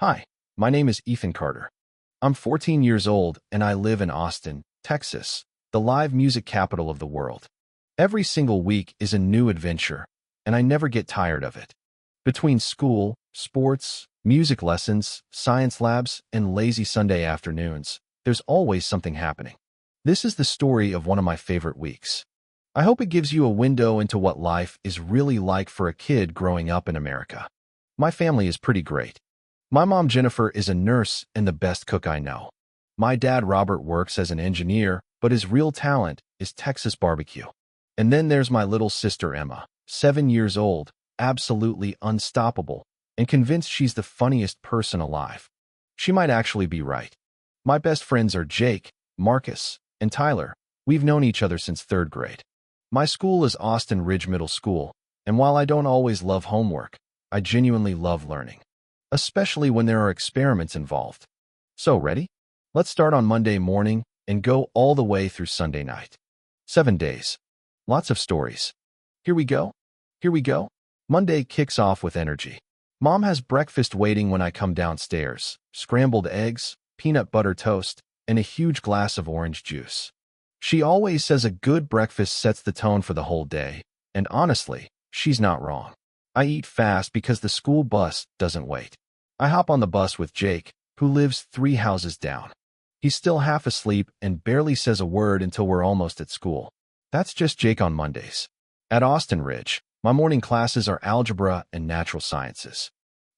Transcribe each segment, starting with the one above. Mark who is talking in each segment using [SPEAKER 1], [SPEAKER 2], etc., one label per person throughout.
[SPEAKER 1] Hi, my name is Ethan Carter. I'm 14 years old and I live in Austin, Texas, the live music capital of the world. Every single week is a new adventure, and I never get tired of it. Between school, sports, music lessons, science labs, and lazy Sunday afternoons, there's always something happening. This is the story of one of my favorite weeks. I hope it gives you a window into what life is really like for a kid growing up in America. My family is pretty great. My mom, Jennifer, is a nurse and the best cook I know. My dad, Robert, works as an engineer, but his real talent is Texas barbecue. And then there's my little sister, Emma, 7 years old, absolutely unstoppable, and convinced she's the funniest person alive. She might actually be right. My best friends are Jake, Marcus, and Tyler. We've known each other since 3rd grade. My school is Austin Ridge Middle School, and while I don't always love homework, I genuinely love learning, especially when there are experiments involved. So, ready? Let's start on Monday morning and go all the way through Sunday night. 7 days. Lots of stories. Here we go. Here we go. Monday kicks off with energy. Mom has breakfast waiting when I come downstairs. Scrambled eggs, peanut butter toast, and a huge glass of orange juice. She always says a good breakfast sets the tone for the whole day, and honestly, she's not wrong. I eat fast because the school bus doesn't wait. I hop on the bus with Jake, who lives 3 houses down. He's still half asleep and barely says a word until we're almost at school. That's just Jake on Mondays. At Austin Ridge, my morning classes are algebra and natural sciences.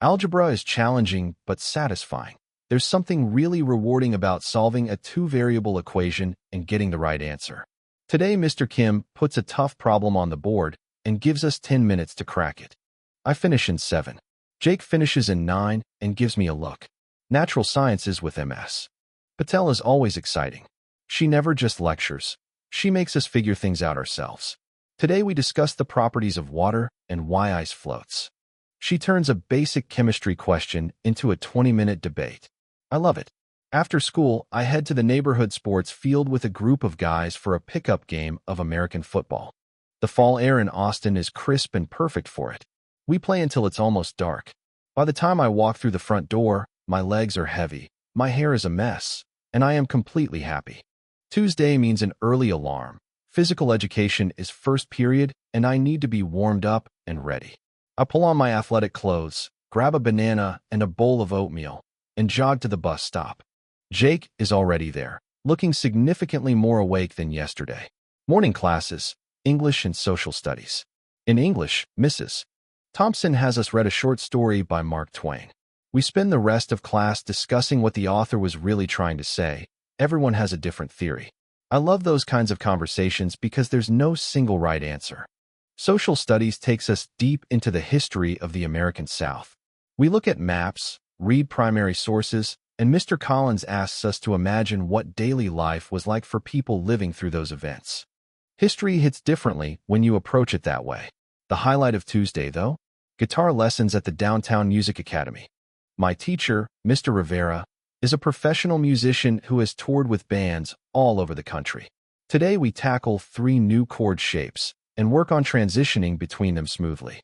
[SPEAKER 1] Algebra is challenging but satisfying. There's something really rewarding about solving a 2-variable equation and getting the right answer. Today, Mr. Kim puts a tough problem on the board and gives us 10 minutes to crack it. I finish in 7. Jake finishes in 9 and gives me a look. Natural sciences with MS. Patel is always exciting. She never just lectures. She makes us figure things out ourselves. Today we discuss the properties of water and why ice floats. She turns a basic chemistry question into a 20-minute debate. I love it. After school, I head to the neighborhood sports field with a group of guys for a pickup game of American football. The fall air in Austin is crisp and perfect for it. We play until it's almost dark. By the time I walk through the front door, my legs are heavy, my hair is a mess, and I am completely happy. Tuesday means an early alarm. Physical education is first period, and I need to be warmed up and ready. I pull on my athletic clothes, grab a banana and a bowl of oatmeal, and jog to the bus stop. Jake is already there, looking significantly more awake than yesterday. Morning classes, English and social studies. In English, Mrs. Thompson has us read a short story by Mark Twain. We spend the rest of class discussing what the author was really trying to say. Everyone has a different theory. I love those kinds of conversations because there's no single right answer. Social studies takes us deep into the history of the American South. We look at maps, read primary sources, and Mr. Collins asks us to imagine what daily life was like for people living through those events. History hits differently when you approach it that way. The highlight of Tuesday, though? Guitar lessons at the Downtown Music Academy. My teacher, Mr. Rivera, is a professional musician who has toured with bands all over the country. Today we tackle 3 new chord shapes and work on transitioning between them smoothly.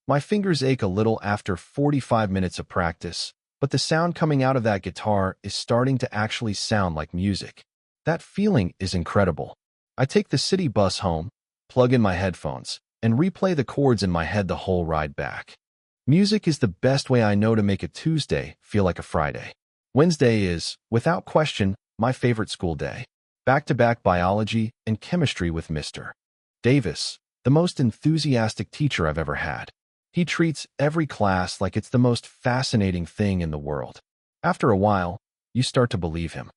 [SPEAKER 1] My fingers ache a little after 45 minutes of practice, but the sound coming out of that guitar is starting to actually sound like music. That feeling is incredible. I take the city bus home, plug in my headphones, and replay the chords in my head the whole ride back. Music is the best way I know to make a Tuesday feel like a Friday. Wednesday is, without question, my favorite school day. Back-to-back biology and chemistry with Mr. Davis, the most enthusiastic teacher I've ever had. He treats every class like it's the most fascinating thing in the world. After a while, you start to believe him.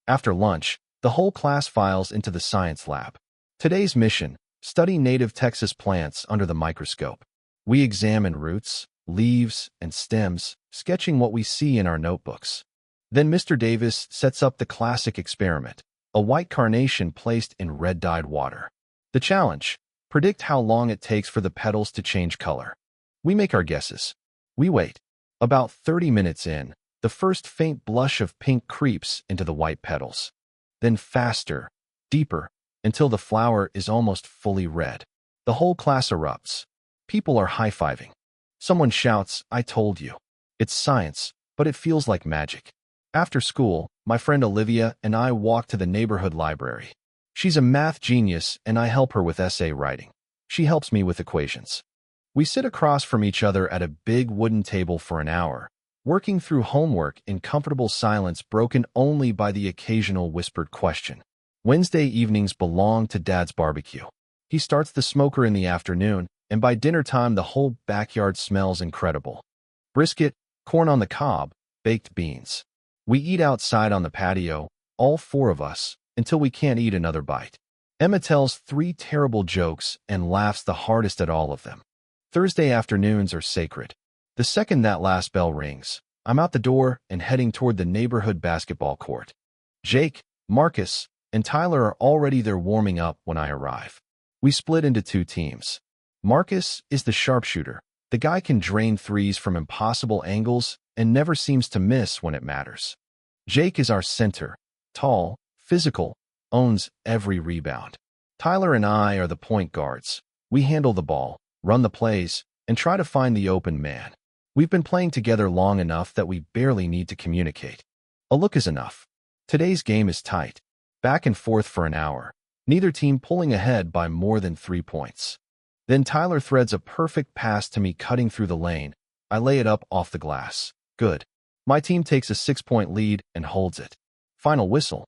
[SPEAKER 1] After lunch, the whole class files into the science lab. Today's mission: study native Texas plants under the microscope. We examine roots, leaves, and stems, sketching what we see in our notebooks. Then Mr. Davis sets up the classic experiment, a white carnation placed in red-dyed water. The challenge: predict how long it takes for the petals to change color. We make our guesses. We wait. About 30 minutes in, the first faint blush of pink creeps into the white petals. Then faster, deeper, until the flower is almost fully red. The whole class erupts. People are high-fiving. Someone shouts, "I told you." It's science. but it feels like magic. After school, my friend Olivia and I walk to the neighborhood library. She's a math genius, and I help her with essay writing. She helps me with equations. We sit across from each other at a big wooden table for an hour, working through homework in comfortable silence broken only by the occasional whispered question. Wednesday evenings belong to Dad's barbecue. He starts the smoker in the afternoon, and by dinner time the whole backyard smells incredible. Brisket, corn on the cob, baked beans. We eat outside on the patio, all four of us, until we can't eat another bite. Emma tells 3 terrible jokes and laughs the hardest at all of them. Thursday afternoons are sacred. The second that last bell rings, I'm out the door and heading toward the neighborhood basketball court. Jake, Marcus, and Tyler are already there warming up when I arrive. We split into 2 teams. Marcus is the sharpshooter. The guy can drain threes from impossible angles and never seems to miss when it matters. Jake is our center, tall, physical, owns every rebound. Tyler and I are the point guards. We handle the ball, run the plays, and try to find the open man. We've been playing together long enough that we barely need to communicate. A look is enough. Today's game is tight. Back and forth for an hour, neither team pulling ahead by more than 3 points. Then Tyler threads a perfect pass to me cutting through the lane. I lay it up off the glass. Good. My team takes a 6-point lead and holds it. Final whistle.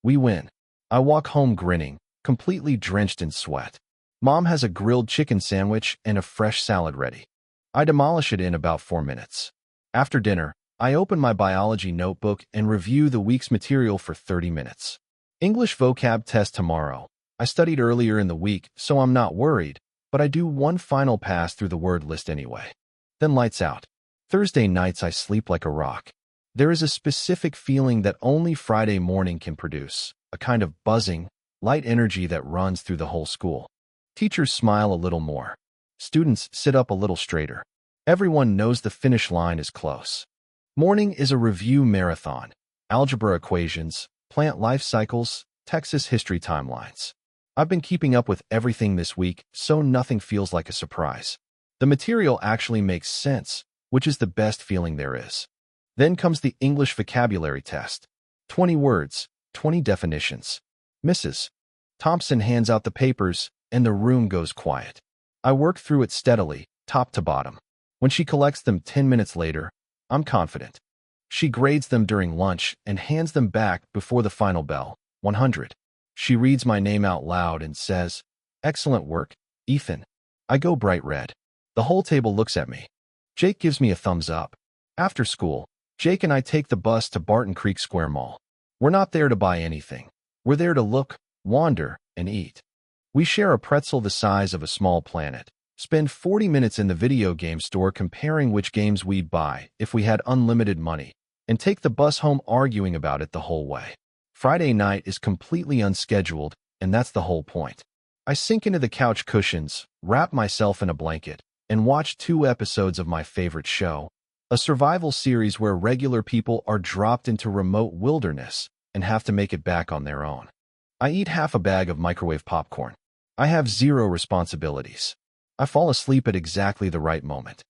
[SPEAKER 1] We win. I walk home grinning, completely drenched in sweat. Mom has a grilled chicken sandwich and a fresh salad ready. I demolish it in about 4 minutes. After dinner, I open my biology notebook and review the week's material for 30 minutes. English vocab test tomorrow. I studied earlier in the week, so I'm not worried, but I do one final pass through the word list anyway. Then lights out. Thursday nights I sleep like a rock. There is a specific feeling that only Friday morning can produce, a kind of buzzing, light energy that runs through the whole school. Teachers smile a little more. Students sit up a little straighter. Everyone knows the finish line is close. Morning is a review marathon. Algebra equations, plant life cycles, Texas history timelines. I've been keeping up with everything this week, so nothing feels like a surprise. The material actually makes sense, which is the best feeling there is. Then comes the English vocabulary test. 20 words, 20 definitions. Mrs. Thompson hands out the papers, and the room goes quiet. I work through it steadily, top to bottom. When she collects them 10 minutes later, I'm confident. She grades them during lunch and hands them back before the final bell, 100. She reads my name out loud and says, "Excellent work, Ethan." I go bright red. The whole table looks at me. Jake gives me a thumbs up. After school, Jake and I take the bus to Barton Creek Square Mall. We're not there to buy anything. We're there to look, wander, and eat. We share a pretzel the size of a small planet, spend 40 minutes in the video game store comparing which games we'd buy if we had unlimited money, and take the bus home arguing about it the whole way. Friday night is completely unscheduled, and that's the whole point. I sink into the couch cushions, wrap myself in a blanket, and watch 2 episodes of my favorite show, a survival series where regular people are dropped into remote wilderness and have to make it back on their own. I eat half a bag of microwave popcorn. I have 0 responsibilities. I fall asleep at exactly the right moment.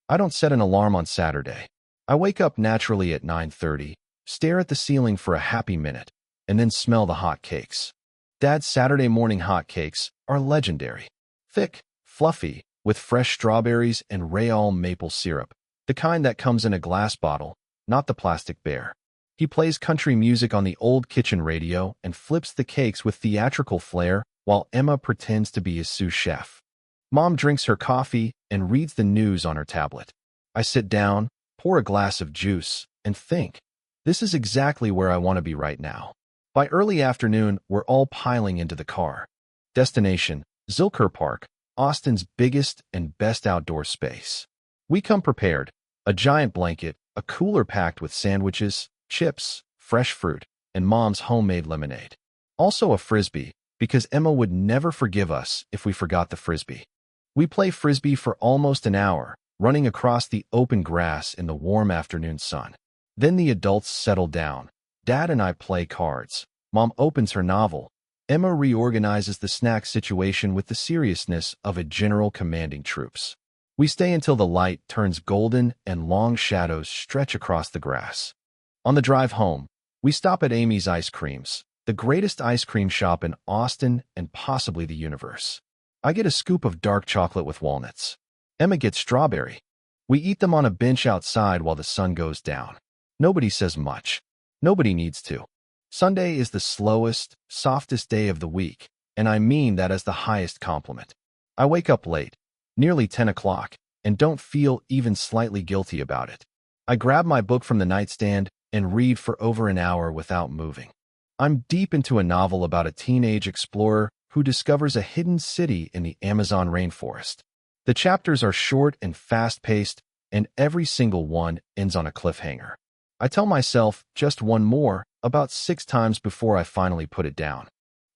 [SPEAKER 1] I don't set an alarm on Saturday. I wake up naturally at 9:30, stare at the ceiling for a happy minute, and then smell the hot cakes. Dad's Saturday morning hot cakes are legendary. Thick, fluffy, with fresh strawberries and Royale maple syrup, the kind that comes in a glass bottle, not the plastic bear. He plays country music on the old kitchen radio and flips the cakes with theatrical flair while Emma pretends to be his sous chef. Mom drinks her coffee and reads the news on her tablet. I sit down, pour a glass of juice, and think, this is exactly where I want to be right now. By early afternoon, we're all piling into the car. Destination, Zilker Park, Austin's biggest and best outdoor space. We come prepared, a giant blanket, a cooler packed with sandwiches, chips, fresh fruit, and Mom's homemade lemonade. Also a Frisbee, because Emma would never forgive us if we forgot the Frisbee. We play Frisbee for almost an hour, running across the open grass in the warm afternoon sun. Then the adults settle down. Dad and I play cards. Mom opens her novel. Emma reorganizes the snack situation with the seriousness of a general commanding troops. We stay until the light turns golden and long shadows stretch across the grass. On the drive home, we stop at Amy's Ice Creams, the greatest ice cream shop in Austin and possibly the universe. I get a scoop of dark chocolate with walnuts. Emma gets strawberry. We eat them on a bench outside while the sun goes down. Nobody says much. Nobody needs to. Sunday is the slowest, softest day of the week, and I mean that as the highest compliment. I wake up late, nearly 10 o'clock, and don't feel even slightly guilty about it. I grab my book from the nightstand and read for over an hour without moving. I'm deep into a novel about a teenage explorer who discovers a hidden city in the Amazon rainforest. The chapters are short and fast-paced, and every single one ends on a cliffhanger. I tell myself just one more about 6 times before I finally put it down.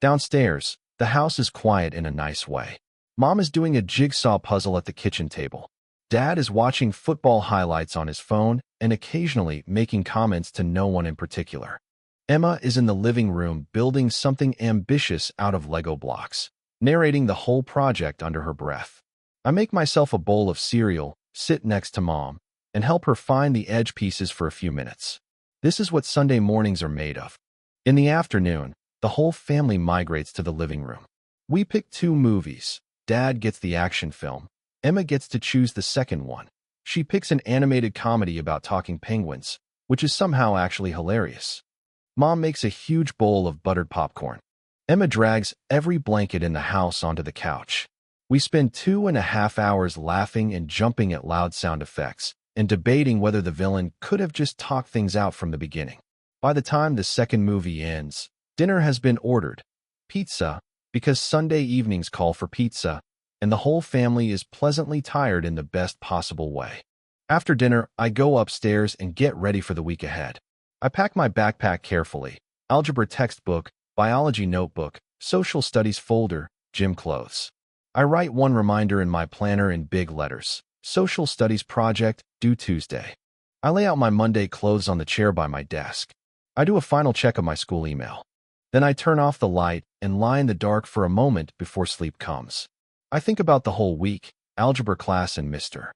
[SPEAKER 1] Downstairs, the house is quiet in a nice way. Mom is doing a jigsaw puzzle at the kitchen table. Dad is watching football highlights on his phone and occasionally making comments to no one in particular. Emma is in the living room building something ambitious out of Lego blocks, narrating the whole project under her breath. I make myself a bowl of cereal, sit next to Mom, and help her find the edge pieces for a few minutes. This is what Sunday mornings are made of. In the afternoon, the whole family migrates to the living room. We pick 2 movies. Dad gets the action film. Emma gets to choose the second one. She picks an animated comedy about talking penguins, which is somehow actually hilarious. Mom makes a huge bowl of buttered popcorn. Emma drags every blanket in the house onto the couch. We spend 2.5 hours laughing and jumping at loud sound effects and debating whether the villain could have just talked things out from the beginning. By the time the second movie ends, dinner has been ordered. Pizza, because Sunday evenings call for pizza, and the whole family is pleasantly tired in the best possible way. After dinner, I go upstairs and get ready for the week ahead. I pack my backpack carefully: algebra textbook, biology notebook, social studies folder, gym clothes. I write one reminder in my planner in big letters: social studies project, due Tuesday. I lay out my Monday clothes on the chair by my desk. I do a final check of my school email. Then I turn off the light and lie in the dark for a moment before sleep comes. I think about the whole week: algebra class and Mr.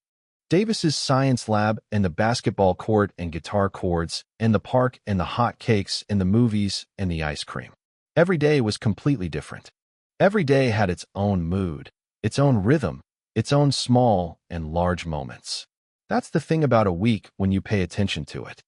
[SPEAKER 1] Davis's science lab and the basketball court and guitar chords and the park and the hot cakes and the movies and the ice cream. Every day was completely different. Every day had its own mood, its own rhythm, its own small and large moments. That's the thing about a week when you pay attention to it.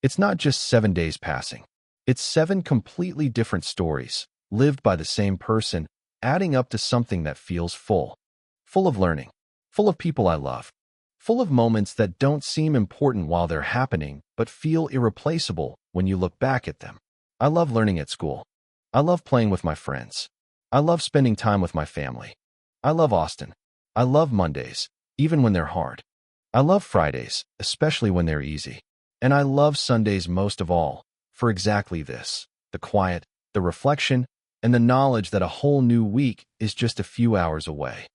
[SPEAKER 1] It's not just 7 days passing. It's 7 completely different stories, lived by the same person, adding up to something that feels full. Full of learning, full of people I love, full of moments that don't seem important while they're happening, but feel irreplaceable when you look back at them. I love learning at school. I love playing with my friends. I love spending time with my family. I love Austin. I love Mondays, even when they're hard. I love Fridays, especially when they're easy. And I love Sundays most of all, for exactly this: the quiet, the reflection, and the knowledge that a whole new week is just a few hours away.